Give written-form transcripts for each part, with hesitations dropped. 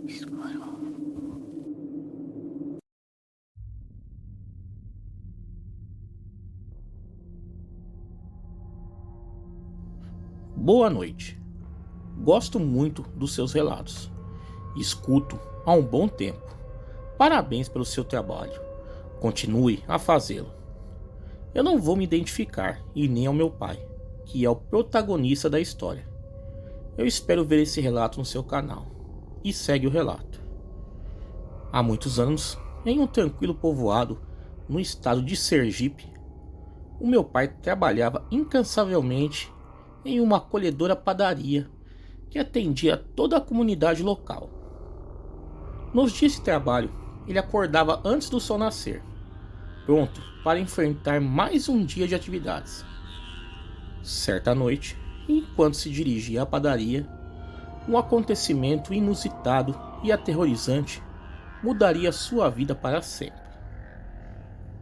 obscuro. Boa noite. Gosto muito dos seus relatos. Escuto há um bom tempo. Parabéns pelo seu trabalho. Continue a fazê-lo. Eu não vou me identificar e nem ao meu pai, que é o protagonista da história. Eu espero ver esse relato no seu canal. E segue o relato. Há muitos anos, em um tranquilo povoado no estado de Sergipe, o meu pai trabalhava incansavelmente em uma acolhedora padaria que atendia toda a comunidade local. Nos dias de trabalho, ele acordava antes do sol nascer, pronto para enfrentar mais um dia de atividades. Certa noite, enquanto se dirigia à padaria, um acontecimento inusitado e aterrorizante mudaria sua vida para sempre.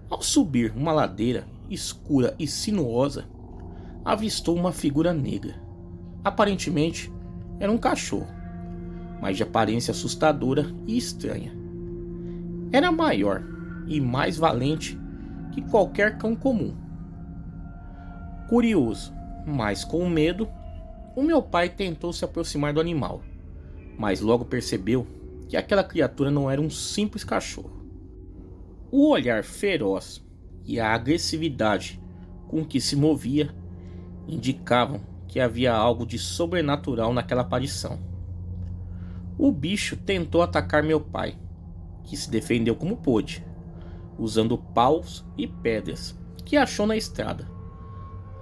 Ao subir uma ladeira escura e sinuosa, avistou uma figura negra. Aparentemente, era um cachorro, mas de aparência assustadora e estranha. Era maior e mais valente que qualquer cão comum. Curioso, mas com medo, o meu pai tentou se aproximar do animal, mas logo percebeu que aquela criatura não era um simples cachorro. O olhar feroz e a agressividade com que se movia indicavam que havia algo de sobrenatural naquela aparição. O bicho tentou atacar meu pai, que se defendeu como pôde, usando paus e pedras que achou na estrada.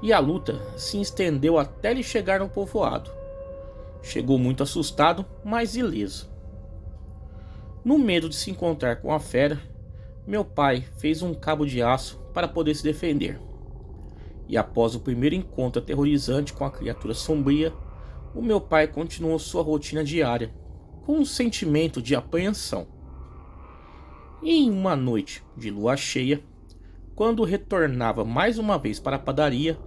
E a luta se estendeu até ele chegar no povoado. Chegou muito assustado, mas ileso. No medo de se encontrar com a fera, meu pai fez um cabo de aço para poder se defender. E após o primeiro encontro aterrorizante com a criatura sombria, o meu pai continuou sua rotina diária, com um sentimento de apreensão. E em uma noite de lua cheia, quando retornava mais uma vez para a padaria,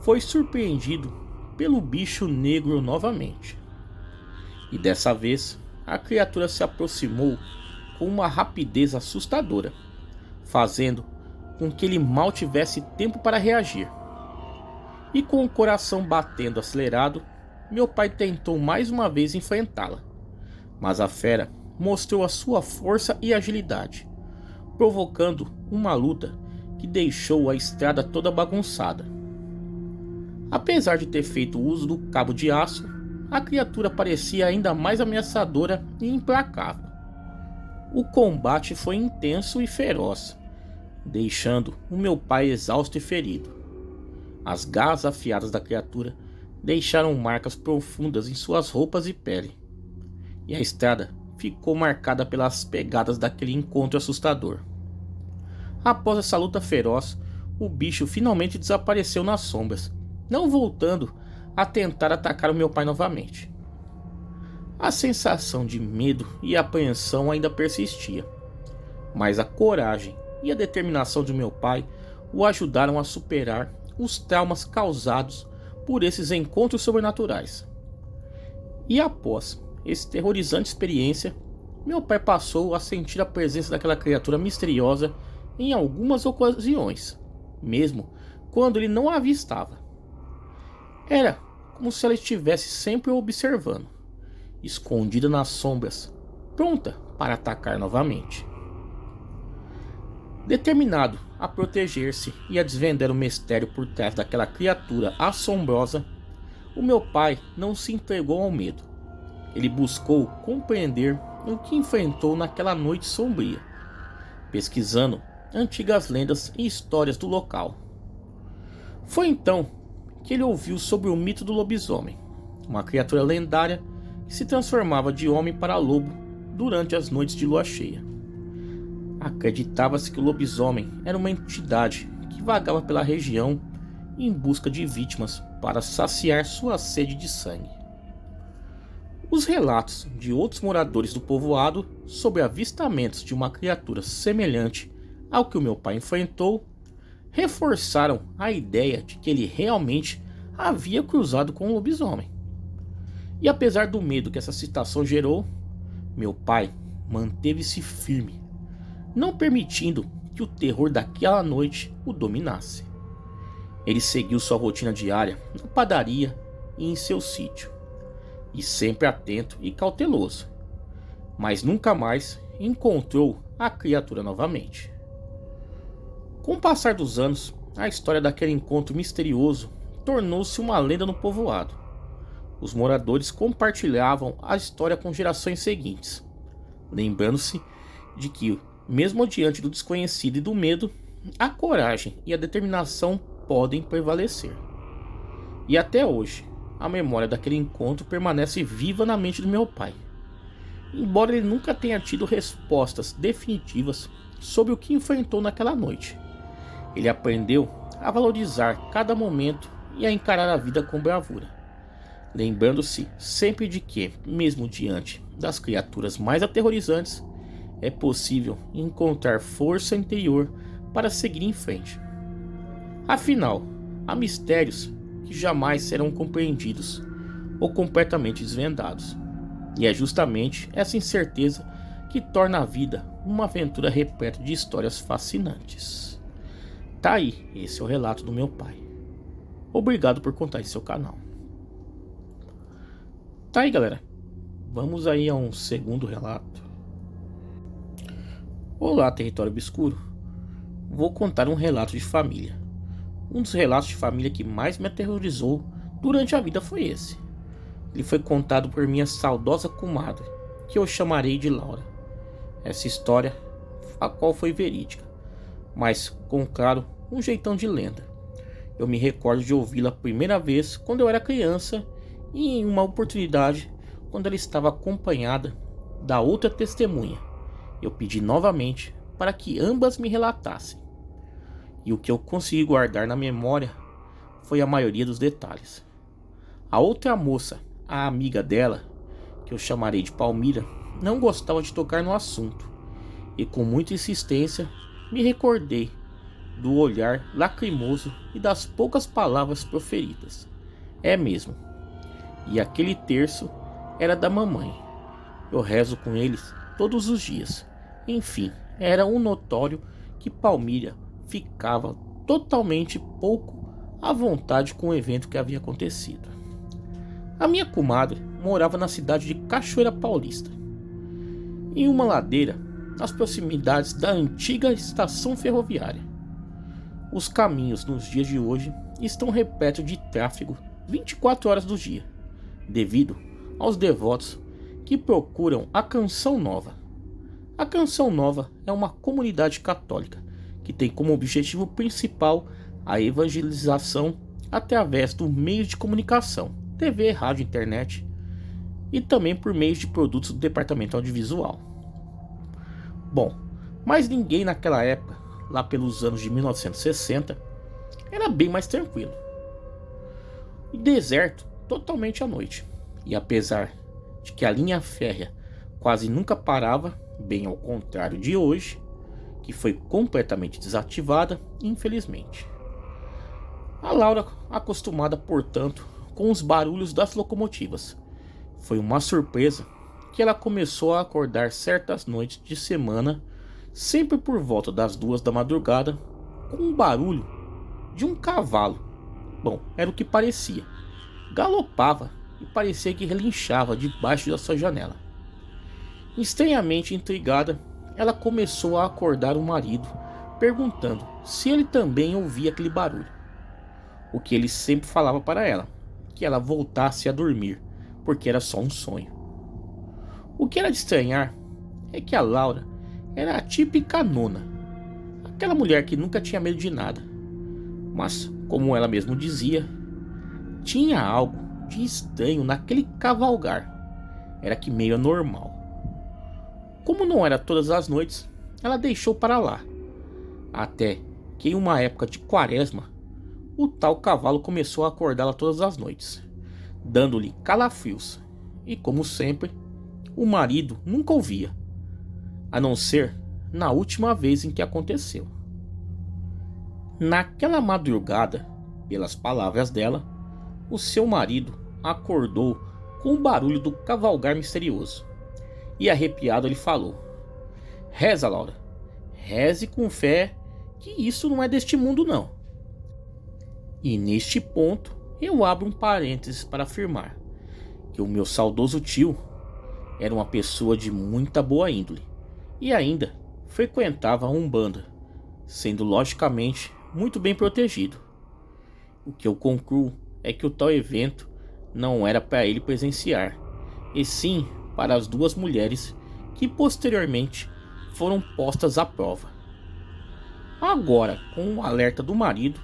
foi surpreendido pelo bicho negro novamente. E dessa vez, a criatura se aproximou com uma rapidez assustadora, fazendo com que ele mal tivesse tempo para reagir. E com o coração batendo acelerado, meu pai tentou mais uma vez enfrentá-la. Mas a fera mostrou a sua força e agilidade, provocando uma luta que deixou a estrada toda bagunçada. Apesar de ter feito uso do cabo de aço, a criatura parecia ainda mais ameaçadora e implacável. O combate foi intenso e feroz, deixando o meu pai exausto e ferido. As garras afiadas da criatura deixaram marcas profundas em suas roupas e pele, e a estrada ficou marcada pelas pegadas daquele encontro assustador. Após essa luta feroz, o bicho finalmente desapareceu nas sombras, não voltando a tentar atacar o meu pai novamente. A sensação de medo e apreensão ainda persistia, mas a coragem e a determinação de meu pai o ajudaram a superar os traumas causados por esses encontros sobrenaturais. E após essa terrorizante experiência, meu pai passou a sentir a presença daquela criatura misteriosa em algumas ocasiões, mesmo quando ele não a avistava. Era como se ela estivesse sempre o observando, escondida nas sombras, pronta para atacar novamente. Determinado a proteger-se e a desvendar o mistério por trás daquela criatura assombrosa, o meu pai não se entregou ao medo. Ele buscou compreender o que enfrentou naquela noite sombria, pesquisando antigas lendas e histórias do local. Foi então que ele ouviu sobre o mito do lobisomem, uma criatura lendária que se transformava de homem para lobo durante as noites de lua cheia. Acreditava-se que o lobisomem era uma entidade que vagava pela região em busca de vítimas para saciar sua sede de sangue. Os relatos de outros moradores do povoado sobre avistamentos de uma criatura semelhante ao que o meu pai enfrentou reforçaram a ideia de que ele realmente havia cruzado com um lobisomem. E apesar do medo que essa situação gerou, Meu pai manteve-se firme, não permitindo que o terror daquela noite o dominasse. Ele seguiu sua rotina diária na padaria e em seu sítio, e sempre atento e cauteloso, mas nunca mais encontrou a criatura novamente. Com o passar dos anos, a história daquele encontro misterioso tornou-se uma lenda no povoado. Os moradores compartilhavam a história com gerações seguintes, lembrando-se de que, mesmo diante do desconhecido e do medo, a coragem e a determinação podem prevalecer. E até hoje, a memória daquele encontro permanece viva na mente do meu pai. Embora ele nunca tenha tido respostas definitivas sobre o que enfrentou naquela noite, ele aprendeu a valorizar cada momento e a encarar a vida com bravura, lembrando-se sempre de que, mesmo diante das criaturas mais aterrorizantes, é possível encontrar força interior para seguir em frente. Afinal, há mistérios que jamais serão compreendidos ou completamente desvendados, e é justamente essa incerteza que torna a vida uma aventura repleta de histórias fascinantes. Tá aí, esse é o relato do meu pai. Obrigado por contar em seu canal. Tá aí, galera. Vamos aí a um segundo relato. Olá, território obscuro. Vou contar um relato de família. Um dos relatos de família que mais me aterrorizou durante a vida foi esse. Ele foi contado por minha saudosa comadre, que eu chamarei de Laura. Essa história, a qual foi verídica, mas com, claro, um jeitão de lenda. Eu me recordo de ouvi-la a primeira vez quando eu era criança e em uma oportunidade quando ela estava acompanhada da outra testemunha. Eu pedi novamente para que ambas me relatassem. E o que eu consegui guardar na memória foi a maioria dos detalhes. A outra moça, a amiga dela, que eu chamarei de Palmira, não gostava de tocar no assunto, e com muita insistência me recordei do olhar lacrimoso e das poucas palavras proferidas. É mesmo. E aquele terço era da mamãe. Eu rezo com eles todos os dias. Enfim, era um notório que Palmira ficava totalmente pouco à vontade com o evento que havia acontecido. A minha comadre morava na cidade de Cachoeira Paulista, em uma ladeira nas proximidades da antiga estação ferroviária. Os caminhos nos dias de hoje estão repletos de tráfego 24 horas do dia, devido aos devotos que procuram a Canção Nova. A Canção Nova é uma comunidade católica que tem como objetivo principal a evangelização através do meio de comunicação, TV, rádio, internet, e também por meio de produtos do departamento audiovisual. Bom, mas ninguém naquela época, lá pelos anos de 1960, era bem mais tranquilo. E deserto totalmente à noite. E apesar de que a linha férrea quase nunca parava, bem ao contrário de hoje, que foi completamente desativada, infelizmente. A Laura, acostumada, portanto, com os barulhos das locomotivas, foi uma surpresa que ela começou a acordar certas noites de semana, sempre por volta das 2 da madrugada, com um barulho de um cavalo. Bom, era o que parecia. Galopava e parecia que relinchava debaixo da sua janela. Estranhamente intrigada, ela começou a acordar o marido, perguntando se ele também ouvia aquele barulho. O que ele sempre falava para ela, que ela voltasse a dormir, porque era só um sonho. O que era de estranhar é que a Laura era a típica nona, aquela mulher que nunca tinha medo de nada. Mas, como ela mesma dizia, tinha algo de estranho naquele cavalgar. Era que meio anormal. Como não era todas as noites, ela deixou para lá. Até que em uma época de quaresma, o tal cavalo começou a acordá-la todas as noites, dando-lhe calafrios. E como sempre, o marido nunca ouvia, a não ser na última vez em que aconteceu. Naquela madrugada, pelas palavras dela, o seu marido acordou com o barulho do cavalgar misterioso. e arrepiado ele falou: Reza, Laura, reze com fé que isso não é deste mundo não. E neste ponto eu abro um parênteses para afirmar que o meu saudoso tio era uma pessoa de muita boa índole e ainda frequentava a Umbanda, sendo logicamente muito bem protegido. O que eu concluo é que o tal evento não era para ele presenciar, e sim para as duas mulheres que posteriormente foram postas à prova. Agora, com o alerta do marido,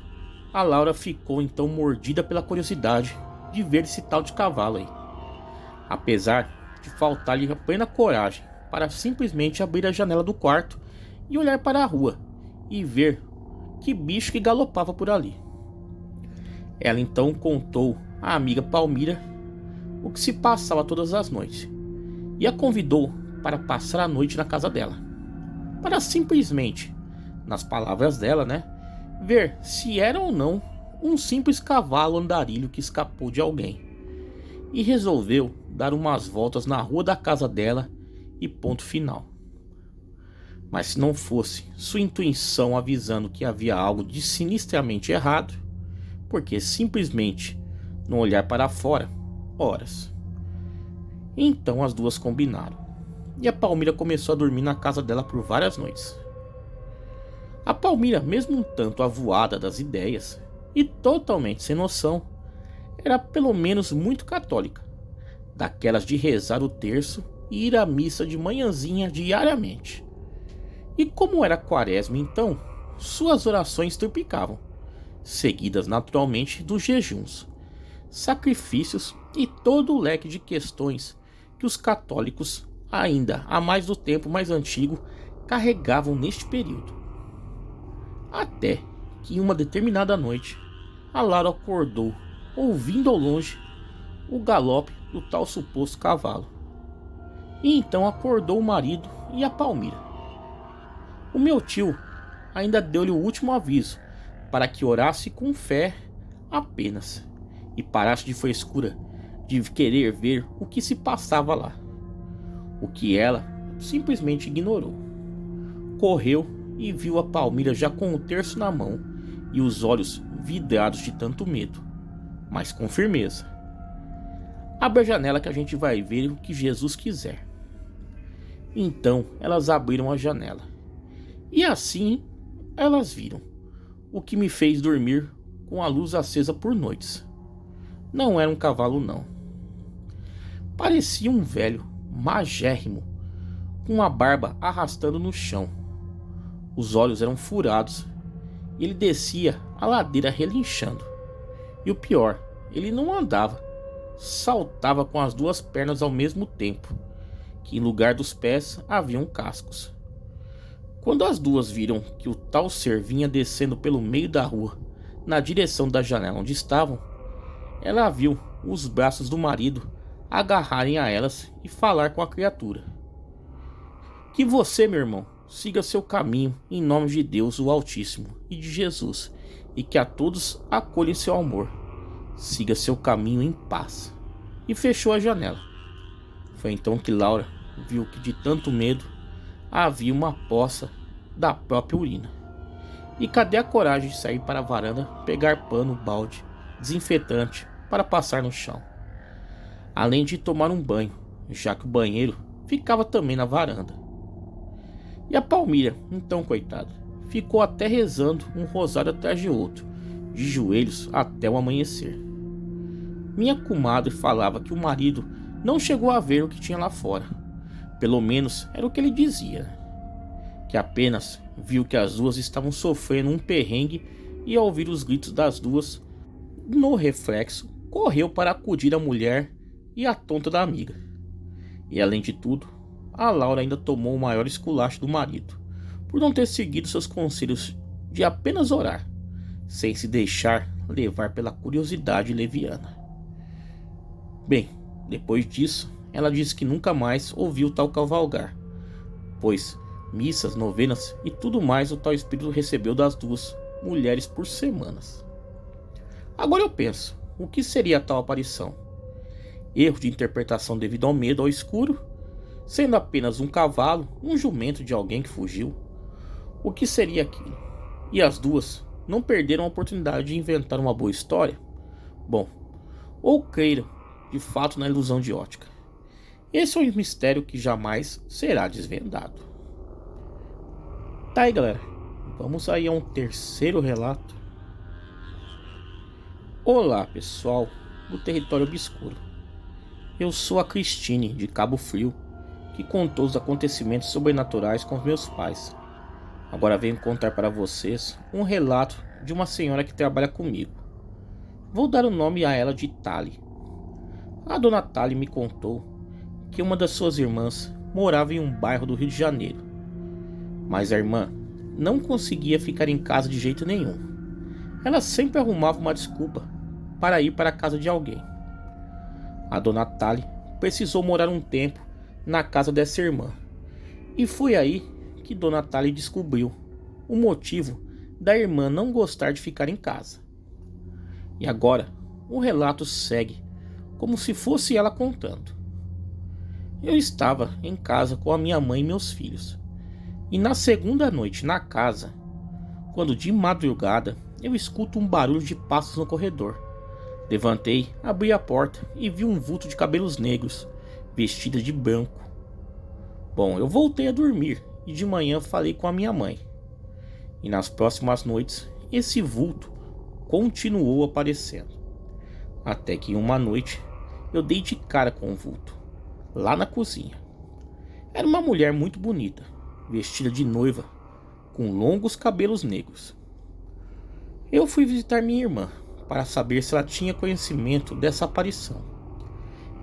a Laura ficou então mordida pela curiosidade de ver esse tal de cavalo aí. Apesar de faltar-lhe a plena coragem para simplesmente abrir a janela do quarto e olhar para a rua e ver que bicho que galopava por ali. Ela então contou à amiga Palmira o que se passava todas as noites e a convidou para passar a noite na casa dela, para simplesmente, nas palavras dela, ver se era ou não um simples cavalo andarilho que escapou de alguém, e resolveu dar umas voltas na rua da casa dela e ponto final. Mas se não fosse sua intuição avisando que havia algo de sinistramente errado, porque simplesmente não olhar para fora, horas. Então as duas combinaram, e a Palmira começou a dormir na casa dela por várias noites. A Palmira, mesmo um tanto avoada das ideias e totalmente sem noção, era pelo menos muito católica, daquelas de rezar o terço e ir à missa de manhãzinha diariamente. E como era quaresma então, suas orações triplicavam, seguidas naturalmente dos jejuns, sacrifícios e todo o leque de questões que os católicos, ainda há mais do tempo mais antigo, carregavam neste período. Até que em uma determinada noite, a Laura acordou, ouvindo ao longe o galope do tal suposto cavalo. E então acordou o marido e a Palmira. O meu tio ainda deu-lhe o último aviso para que orasse com fé apenas e parasse de frescura de querer ver o que se passava lá, o que ela simplesmente ignorou. Correu e viu a Palmira já com o terço na mão e os olhos vidrados de tanto medo, mas com firmeza. Abre a janela que a gente vai ver o que Jesus quiser. Então elas abriram a janela, e assim elas viram o que me fez dormir com a luz acesa por noites. Não era um cavalo não. Parecia um velho magérrimo, com a barba arrastando no chão. Os olhos eram furados e ele descia a ladeira relinchando. E o pior, ele não andava, saltava com as duas pernas ao mesmo tempo, que em lugar dos pés haviam cascos. Quando as duas viram que o tal ser vinha descendo pelo meio da rua, na direção da janela onde estavam, ela viu os braços do marido agarrarem a elas e falar com a criatura: Que você, meu irmão, siga seu caminho em nome de Deus o Altíssimo e de Jesus, e que a todos acolha em seu amor. Siga seu caminho em paz. E fechou a janela. Foi então que Laura viu que de tanto medo havia uma poça da própria urina. E cadê a coragem de sair para a varanda, pegar pano, balde, desinfetante para passar no chão? Além de tomar um banho, já que o banheiro ficava também na varanda. E a Palmira, então coitada, ficou até rezando um rosário atrás de outro, de joelhos até o amanhecer. Minha comadre falava que o marido não chegou a ver o que tinha lá fora. Pelo menos era o que ele dizia, que apenas viu que as duas estavam sofrendo um perrengue e ao ouvir os gritos das duas, no reflexo, correu para acudir a mulher e a tonta da amiga. E além de tudo, a Laura ainda tomou o maior esculacho do marido, por não ter seguido seus conselhos de apenas orar, sem se deixar levar pela curiosidade leviana. Bem, depois disso, ela disse que nunca mais ouviu tal cavalgar, pois missas, novenas e tudo mais o tal espírito recebeu das duas mulheres por semanas. Agora eu penso, o que seria a tal aparição? Erro de interpretação devido ao medo ao escuro? sendo apenas um cavalo, um jumento de alguém que fugiu. O que seria aquilo? E as duas não perderam a oportunidade de inventar uma boa história? Bom, ou creram de fato na ilusão de ótica. Esse é um mistério que jamais será desvendado. Tá aí, galera. Vamos aí a um terceiro relato. Olá, pessoal do Território Obscuro. Eu sou a Cristine, de Cabo Frio, que contou os acontecimentos sobrenaturais com os meus pais. Agora venho contar para vocês um relato de uma senhora que trabalha comigo. Vou dar o nome a ela de Tali. A dona Tali me contou que uma das suas irmãs morava em um bairro do Rio de Janeiro, mas a irmã não conseguia ficar em casa de jeito nenhum. Ela sempre arrumava uma desculpa para ir para a casa de alguém. A dona Tali precisou morar um tempo na casa dessa irmã, e foi aí que dona Tali descobriu o motivo da irmã não gostar de ficar em casa. E agora o relato segue como se fosse ela contando. Eu estava em casa com a minha mãe e meus filhos, e na segunda noite na casa, quando de madrugada eu escuto um barulho de passos no corredor. Levantei, abri a porta e vi um vulto de cabelos negros, vestida de branco. Bom, eu voltei a dormir e de manhã falei com a minha mãe. E nas próximas noites, esse vulto continuou aparecendo. Até que uma noite, eu dei de cara com o vulto, lá na cozinha. Era uma mulher muito bonita, vestida de noiva, com longos cabelos negros. Eu fui visitar minha irmã para saber se ela tinha conhecimento dessa aparição.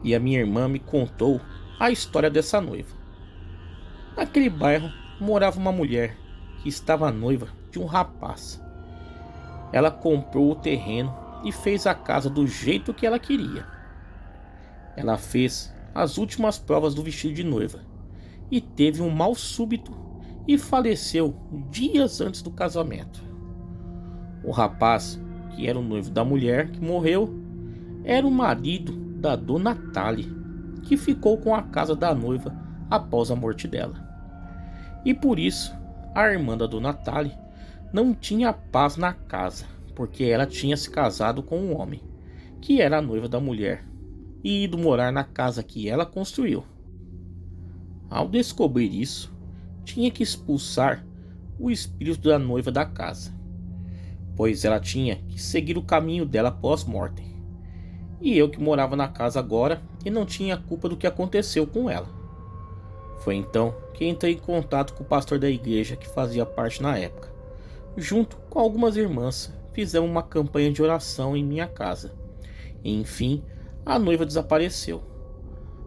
E a minha irmã me contou a história dessa noiva. Naquele bairro morava uma mulher que estava noiva de um rapaz. Ela comprou o terreno e fez a casa do jeito que ela queria. Ela fez as últimas provas do vestido de noiva e teve um mal súbito e faleceu dias antes do casamento. O rapaz, que era o noivo da mulher que morreu, era o marido da dona Tali, que ficou com a casa da noiva após a morte dela. E por isso, a irmã da dona Tali não tinha paz na casa, porque ela tinha se casado com um homem, que era a noiva da mulher, e ido morar na casa que ela construiu. Ao descobrir isso, tinha que expulsar o espírito da noiva da casa, pois ela tinha que seguir o caminho dela pós-mortem. E eu que morava na casa agora e não tinha culpa do que aconteceu com ela. Foi então que entrei em contato com o pastor da igreja que fazia parte na época. Junto com algumas irmãs, fizemos uma campanha de oração em minha casa. E, enfim, a noiva desapareceu.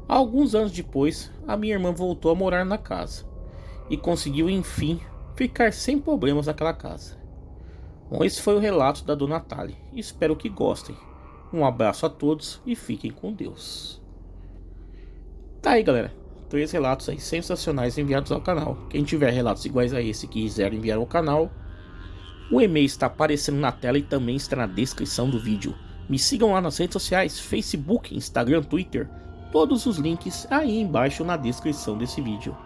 Alguns anos depois, a minha irmã voltou a morar na casa e conseguiu, enfim, ficar sem problemas naquela casa. Bom, esse foi o relato da dona Tali. Espero que gostem. Um abraço a todos e fiquem com Deus. Tá aí, galera. 3 relatos aí sensacionais enviados ao canal. Quem tiver relatos iguais a esse que quiser enviar ao canal, o e-mail está aparecendo na tela e também está na descrição do vídeo. Me sigam lá nas redes sociais, Facebook, Instagram, Twitter. Todos os links aí embaixo na descrição desse vídeo.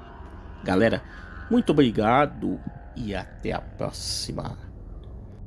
Galera, muito obrigado e até a próxima.